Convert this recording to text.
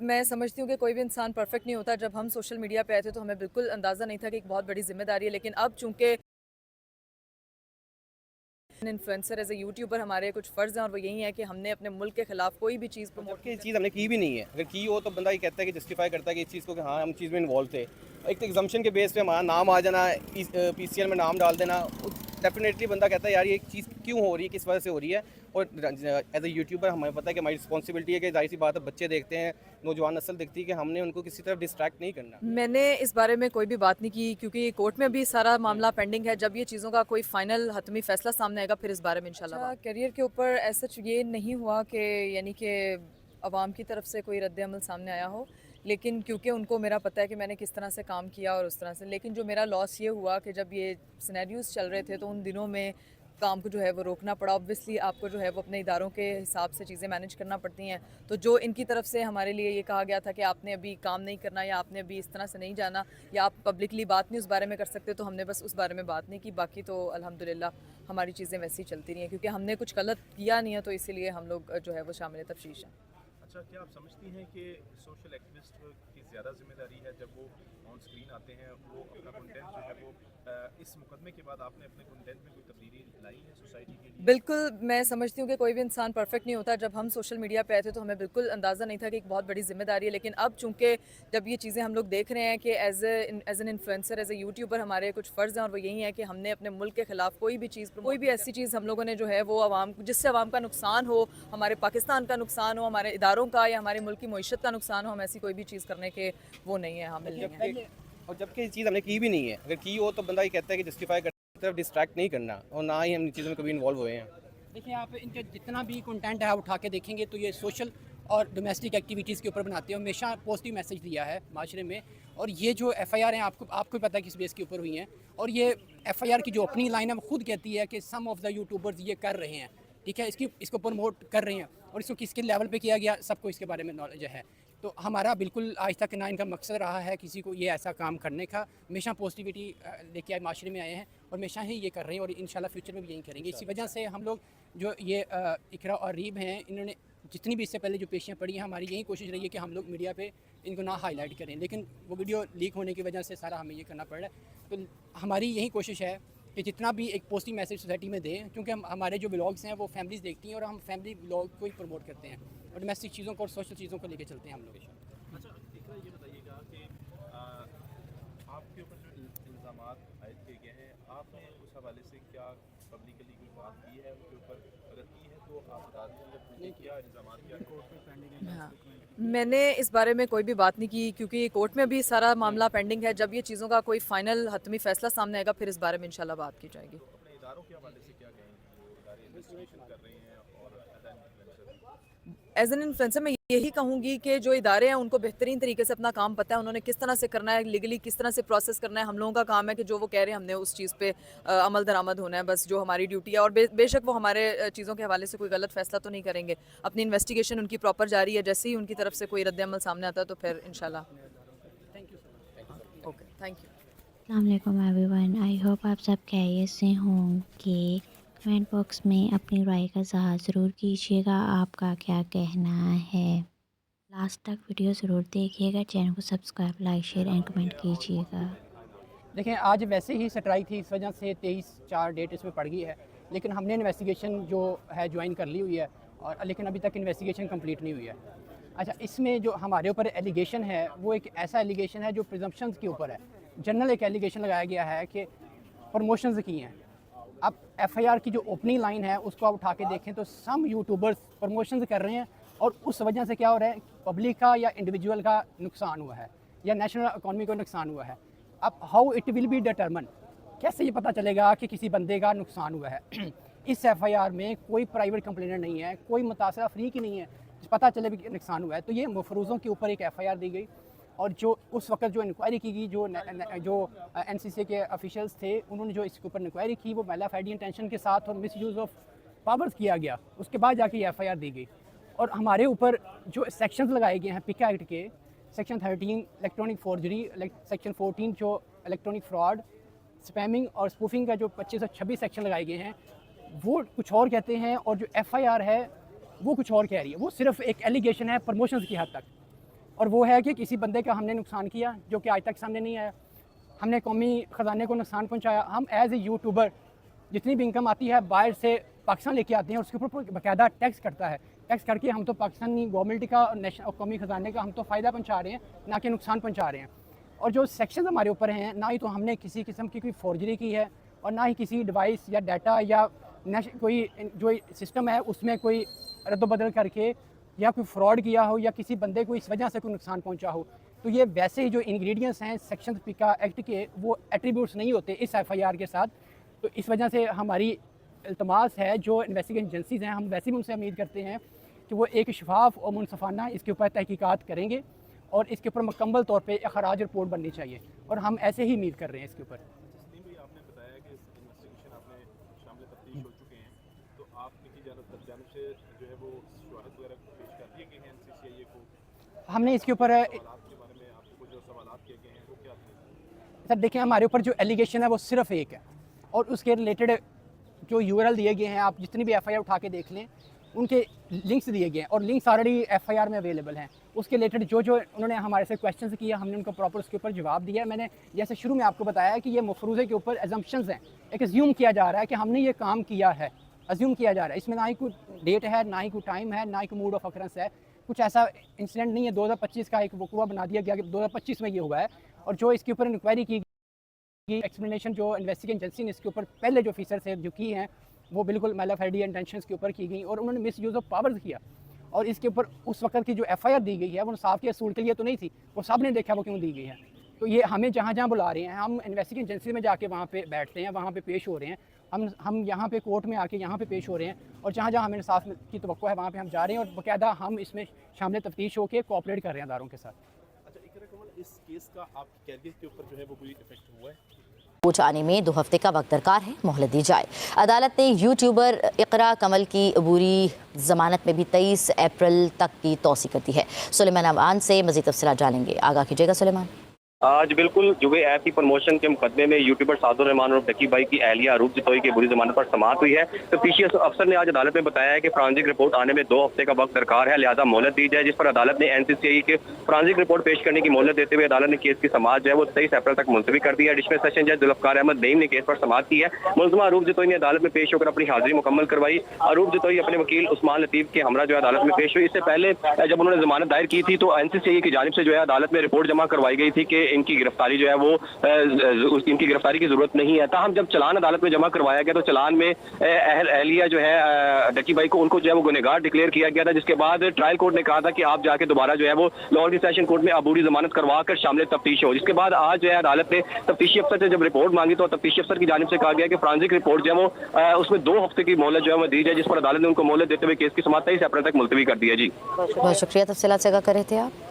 मैं समझती हूँ कि कोई भी इंसान परफेक्ट नहीं होता। जब हम सोशल मीडिया पे आए थे तो हमें बिल्कुल अंदाज़ा नहीं था कि एक बहुत बड़ी ज़िम्मेदारी है, लेकिन अब चूँकि इन्फ्लुएंसर एज़ ए यूट्यूबर हमारे कुछ फ़र्ज़ हैं और वो यही है कि हमने अपने मुल्क के खिलाफ कोई भी चीज़ और प्रमोट जबकि नहीं ये करनी। चीज़ हमने की भी नहीं है। अगर की हो तो बंदा ये कहता है कि जस्टिफ़ाई करता है कि इस चीज़ को कि हाँ, हम चीज़ में इन्वॉल्व थे। एक तो एग्ज़म्पशन के बेस पे हमारा नाम आ जाना, पीसीएल में नाम डाल देना, डेफ़िनेटली बंदा कहता है यार ये चीज़ क्यों हो रही है, किस वजह से हो रही है। और एज़ अ यूट्यूबर हमें पता है कि हमारी रिस्पॉन्सिबिलिटी है कि ज़ाहिर-सी बात है बच्चे देखते हैं, नौजवान नस्ल देखती है कि हमने उनको किसी तरफ डिस्ट्रैक्ट नहीं करना। मैंने इस बारे में कोई भी बात नहीं की क्योंकि कोर्ट में अभी सारा हुँ। मामला पेंडिंग है। जब ये चीज़ों का कोई फ़ाइनल हतमी फ़ैसला सामने आएगा फिर इस बारे में इंशाल्लाह बात। करियर के ऊपर ऐसा ये नहीं हुआ कि यानी कि अवाम की तरफ से कोई रद्द-ए-अमल सामने आया हो। लेकिन क्योंकि उनको मेरा पता है कि मैंने किस तरह से काम किया और उस तरह से, लेकिन जो मेरा लॉस ये हुआ कि जब ये सिनेरियोज़ चल रहे थे तो उन दिनों में काम को जो है वो रोकना पड़ा। ऑब्वियसली आपको जो है वो अपने इदारों के हिसाब से चीज़ें मैनेज करना पड़ती हैं। तो जो इनकी तरफ से हमारे लिए ये कहा गया था कि आपने अभी काम नहीं करना या आपने अभी इस तरह से नहीं जाना या आप पब्लिकली बात नहीं उस बारे में कर सकते, तो हमने बस उस बारे में बात नहीं की। बाकी तो अल्हम्दुलिल्लाह हमारी चीज़ें वैसी ही चलती रही हैं क्योंकि हमने कुछ गलत किया नहीं है, तो इसीलिए हम लोग जो है वो शामिल तफ्तीश हैं। अच्छा, क्या आप समझती हैं कि सोशल एक्टिविस्ट की ज़्यादा जिम्मेदारी है जब वो ऑन स्क्रीन आते हैं, वो अपना कंटेंट जो है वो इस मुकदमे के बाद आपने अपने कंटेंट में कोई तब्दीली लाई है सोसाइटी के लिए? बिल्कुल, मैं समझती हूँ कि कोई भी इंसान परफेक्ट नहीं होता। जब हम सोशल मीडिया पे आए थे तो हमें बिल्कुल अंदाज़ा नहीं था कि एक बहुत बड़ी ज़िम्मेदारी है, लेकिन अब चूँकि जब ये चीज़ें हम लोग देख रहे हैं कि as an influencer, as a YouTuber हमारे कुछ फ़र्ज़ हैं और वो यही है कि हमने अपने मुल्क के खिलाफ कोई भी ऐसी चीज़ हम लोगों ने जो है वो जिससे अवाम का नुकसान हो, हमारे पाकिस्तान का नुकसान हो, हमारे इदारों का या हमारे मुल्क की मईशत का नुकसान हो, हम ऐसी कोई भी चीज़ करने के वो नहीं है, और हामिल नहीं हैं। जबकि ये चीज़ हमने की भी नहीं है। अगर की हो तो बंदा ये कहता है कि जस्टिफ़ाई करता है, तरफ डिस्ट्रैक्ट नहीं करना और ना ही हम इन चीज़ों में कभी इन्वॉल्व हुए हैं। देखिए, आप इनके जितना भी कंटेंट है उठा के देखेंगे तो ये सोशल और डोमेस्टिक एक्टिविटीज़ के ऊपर बनाते हैं। हमेशा पॉजिटिव मैसेज दिया है माशरे में। और ये जो एफआईआर हैं, आपको भी पता है किस बेस के ऊपर हुई हैं। और ये एफआईआर की जो ओपनिंग लाइन है वो खुद कहती है कि सम ऑफ द यूट्यूबर्स ये कर रहे हैं, ठीक है, इसको प्रमोट कर रहे हैं। और इसको किसके लेवल पे किया गया सबको इसके बारे में नॉलेज है। तो हमारा बिल्कुल आज तक ना इनका मकसद रहा है किसी को ये ऐसा काम करने का। हमेशा पॉजिटिविटी लेके आए, माशरे में आए हैं और हमेशा ही ये कर रहे हैं और इंशाल्लाह फ्यूचर में भी यही करेंगे। इसी वजह से हम लोग जो ये इकरा और रीब हैं, इन्होंने जितनी भी इससे पहले जो पेशियाँ पड़ी हैं, हमारी यही कोशिश रही है कि हम लोग मीडिया पे इनको ना हाईलाइट करें, लेकिन वो वीडियो लीक होने की वजह से सारा हमें ये करना पड़ रहा है। तो हमारी यही कोशिश है कि जितना भी एक पॉजिटिव मैसेज सोसाइटी में दें, क्योंकि हमारे जो व्लॉग्स हैं वो फैमिलीज़ देखती हैं और हम फैमिली व्लॉग को ही प्रमोट करते हैं और डोमेस्टिक चीज़ों को और सोशल चीज़ों को लेकर चलते हैं हम लोग। अच्छा, इकरा ये बताइएगा कि आपके ऊपर जो इल्ज़ामात आयद किए गए हैं, आपने उस हवाले से क्या पब्लिकली कोई बात की है उनके ऊपर? अगर की है तो आप बता दीजिए क्या इल्ज़ामात क्या है? हाँ, मैंने इस बारे में कोई भी बात नहीं की क्योंकि कोर्ट में अभी सारा मामला पेंडिंग है। जब ये चीज़ों का कोई फ़ाइनल हतमी फ़ैसला सामने आएगा फिर इस बारे में इंशाल्लाह बात की जाएगी। तो अपने इदारों के हवाले से क्या कहेंगे जो इदारे इन्वेस्टिगेशन कर रहे हैं और as an influencer? As an influencer मैं यही कहूँगी कि जो इदारे हैं उनको बेहतरीन तरीके से अपना काम पता है, उन्होंने किस तरह से करना है, लीगली किस तरह से प्रोसेस करना है। हम लोगों का काम है कि जो वो कह रहे हैं हमने उस चीज़ पे अमल दरामद होना है, बस जो हमारी ड्यूटी है। और बेशक वो हमारे चीज़ों के हवाले से कोई गलत फैसला तो नहीं करेंगे। अपनी इन्वेस्टिगेशन उनकी प्रॉपर जारी है, जैसे ही उनकी तरफ से कोई रद्द-ए-अमल सामने आता है तो फिर इंशाल्लाह। Okay, thank you. अस्सलाम वालेकुम एवरीवन, आई होप आप सब खैरियत से होंगे। कमेंट बॉक्स में अपनी राय का इज़हार ज़रूर कीजिएगा, आपका क्या कहना है। लास्ट तक वीडियो ज़रूर देखिएगा, चैनल को subscribe, like, share and comment कीजिएगा। देखें, आज वैसे ही स्ट्राइक थी, इस वजह से 23/4 डेट इसमें पड़ गई है, लेकिन हमने इन्वेस्टिगेशन जो है ज्वाइन कर ली हुई है और लेकिन अभी तक इन्वेस्टिगेशन कंप्लीट नहीं हुई है। अच्छा, इसमें जो हमारे ऊपर एलिगेशन है वो एक ऐसा एलिगेशन है जो प्रिजम्पशंस के ऊपर है। जनरल एक एलिगेशन लगाया गया है कि प्रमोशंस की हैं। अब एफआईआर की जो ओपनिंग लाइन है उसको आप उठा के देखें तो सम यूट्यूबर्स प्रमोशंस कर रहे हैं और उस वजह से क्या हो रहा है, पब्लिक का या इंडिविजुअल का नुकसान हुआ है या नेशनल इकॉनमी को नुकसान हुआ है। अब how it will be determine, कैसे ये पता चलेगा कि किसी बंदे का नुकसान हुआ है। इस एफआईआर में कोई प्राइवेट कंप्लेनर नहीं है, कोई मुतासरा फ्री की नहीं है, पता चले भी नुकसान हुआ है। तो ये मफरूज़ों के ऊपर एक एफआईआर दी गई और जो उस वक्त जो इंक्वायरी की गई, जो एनसीसी के ऑफिशियल्स थे उन्होंने जो इसके ऊपर इंक्वायरी की वो मैला फैडी इंटेंशन के साथ और मिस यूज़ ऑफ पावर्स किया गया। उसके बाद जाके ये एफआईआर दी गई और हमारे ऊपर जो सेक्शंस लगाए गए हैं पिका एक्ट के, सेक्शन 13 इलेक्ट्रॉनिक फोर्जरी, सेक्शन 14 जो इलेक्ट्रॉनिक फ्रॉड, स्पैमिंग और स्पूफिंग का जो 25 और 26 सेक्शन लगाए गए हैं वो कुछ और कहते हैं और जो एफआईआर है वो कुछ और कह रही है। वो सिर्फ एक एलिगेशन है प्रमोशंस की हद तक। और वो है कि किसी बंदे का हमने नुकसान किया जो कि आज तक सामने नहीं आया। हमने कौमी ख़जाने को नुकसान पहुँचाया। हम एज़ ए यूट्यूबर जितनी भी इनकम आती है बाहर से पाकिस्तान लेके आते हैं और उसके ऊपर बाकायदा टैक्स करता है। टैक्स करके हम तो पाकिस्तानी गवर्नमेंट का और नेशनल और कौमी ख़जाने का हम तो फ़ायदा पहुँचा रहे हैं, ना कि नुकसान पहुँचा रहे हैं। और जो सेक्शन हमारे ऊपर हैं, ना ही तो हमने किसी किस्म की कोई फॉर्जरी की है और ना ही किसी डिवाइस या डाटा या कोई जो सिस्टम है उसमें कोई रद्द-बदल करके या कोई फ्रॉड किया हो या किसी बंदे को इस वजह से कोई नुकसान पहुंचा हो। तो ये वैसे ही जो इंग्रेडिएंट्स हैं सेक्शन पीका एक्ट के, वो एट्रीब्यूट्स नहीं होते इस एफआईआर के साथ। तो इस वजह से हमारी इल्तमास है जो इन्वेस्टिगेशन एजेंसीज़ हैं, हम वैसे भी उनसे उम्मीद करते हैं कि वो एक शफाफ और मुनसफ़ाना इसके ऊपर तहकीकात करेंगे और इसके ऊपर मुकम्मल तौर पे एक खराज रिपोर्ट बननी चाहिए और हम ऐसे ही उम्मीद कर रहे हैं इसके ऊपर। तस्लीम भाई, आपने बताया कि इस इन्वेस्टिगेशन आपने शामिल तफ्तीश हो चुके हैं, तो आपकी जानिब से जो है वो शवाहिद वगैरह पेश कर दिए गए हैं NCCIA को? हमने इसके ऊपर सवालात के बारे में आपको जो सवालात किए गए हैं वो क्या थे? सर देखिए, हमारे ऊपर जो एलिगेशन है वो सिर्फ एक है और उसके रिलेटेड जो URL दिए गए हैं, आप जितनी भी FIR उठा के देख लें, उनके लिंक्स दिए गए हैं और लिंक्स ऑलरेडी FIR में अवेलेबल हैं। उसके रिलेटेड जो उन्होंने हमारे से क्वेश्चंस किए, हमने उनको प्रॉपर उसके ऊपर जवाब दिया है। मैंने जैसे शुरू में आपको बताया कि ये मफरूज़े के ऊपर एजम्पशंस हैं, एक अज्यूम किया जा रहा है कि हमने ये काम किया है, अज्यूम किया जा रहा है। इसमें ना ही कोई डेट है, ना ही कोई टाइम है, ना ही कोई मूड ऑफ अकरेंस है, कुछ ऐसा इंसिडेंट नहीं है। 2025 का एक वकूआ बना दिया गया कि 2025 में ये हुआ है। और जो इसके ऊपर इंक्वायरी की गई, एक्सप्लेनेशन जो इन्वेस्टिगेशन एजेंसी ने इसके ऊपर पहले जो ऑफिसर से जो की हैं, वो बिल्कुल मैलाफेडी इंटेंशंस के ऊपर की गई और उन्होंने मिस यूज़ ऑफ पावर्स किया। और इसके ऊपर उस वक्त की जो FIR दी गई है वो इंसाफ के असूल के लिए तो नहीं थी, वो सब ने देखा वो क्यों दी गई है। तो ये हमें जहाँ जहाँ बुला रहे हैं, हम इन्वेस्टिगेशन एजेंसी में जाके वहाँ पे बैठते हैं, वहाँ पे पेश हो रहे हैं, हम यहाँ पे कोर्ट में आके यहाँ पे पेश हो रहे हैं और जहाँ जहाँ हमें इंसाफ की तवक्को है वहाँ पे हम जा रहे हैं और बाकायदा हम इसमें शामिल तफ्तीश होकर कोऑपरेट कर रहे हैं अदारों के साथ। अच्छा, इकरा कमल, इस केस का आपकी कैरियर के ऊपर जो है वो कोई इफेक्ट हुआ है? कोर्ट आने में 2 हफ्ते का वक्त दरकार है, मोहलत दी जाए। अदालत ने यूट्यूबर इकरा कमल की अबूरी जमानत में भी 23 अप्रैल तक की तौसी कर दी है। सुलेमान अमान से मज़ीद तफसीलात जानेंगे, आगाह कीजिएगा सुलेमान। आज बिल्कुल जुए ऐप की प्रमोशन के मुकदमे में यूट्यूबर सादुर रहमान और डकी भाई की अहलिया अरूप जितोई की बुरी जमानत पर समाअत हुई है। तफ्तीशी अफसर ने आज अदालत में बताया है कि फॉरेंसिक रिपोर्ट आने में 2 हफ्ते का वक्त दरकार है, लिहाजा मोहलत दी जाए, जिस पर अदालत ने NCCI के फॉरेंसिक रिपोर्ट पेश करने की मोहलत देते हुए अदालत ने केस की समाअत जो है वो 23 अप्रैल तक मुलतवी कर दी है। एडिशनल सेशन जज जुल्फकार अहमद नईम ने केस पर समाअत की है। मुलजमा अरूप जितोई ने अदालत में पेश होकर अपनी हाजिरी मुकम्मल करवाई। अरूप जितोई अपने वकील उस्मान लतीफ के हमरा जो है अदालत में पेश हुई। इससे पहले जब उन्होंने जमानत दायर की थी तो NCCI की जानिब से जो है अदालत में रिपोर्ट जमा करवाई गई थी कि इनकी गिरफ्तारी जो है वो इनकी गिरफ्तारी की जरूरत नहीं है। ताहम जब चलान अदालत में जमा करवाया गया तो चलान में अहलिया जो है डकी भाई को उनको जो है वो गुनहगार डिक्लेयर किया गया था, जिसके बाद ट्रायल कोर्ट ने कहा था कि आप जाके दोबारा जो है वो लाहौर की सेशन कोर्ट में अबूरी जमानत करवा कर शामिल तफ्तीश हो। जिसके बाद आज जो है अदालत ने तफ्तीशी अफसर से जब रिपोर्ट मांगी तो तफ्तीशी अफसर की जानिब से कहा गया कि फॉरेंसिक रिपोर्ट जो है वो उसमें 2 हफ्ते की मोहलत जो है वो दी जाए, जिस पर अदालत ने उनको मोहलत देते हुए केस की समाअत 23 अप्रैल तक मुलतवी कर दी है। जी बहुत शुक्रिया, तफसीलात से आगाह कर रहे थे आप।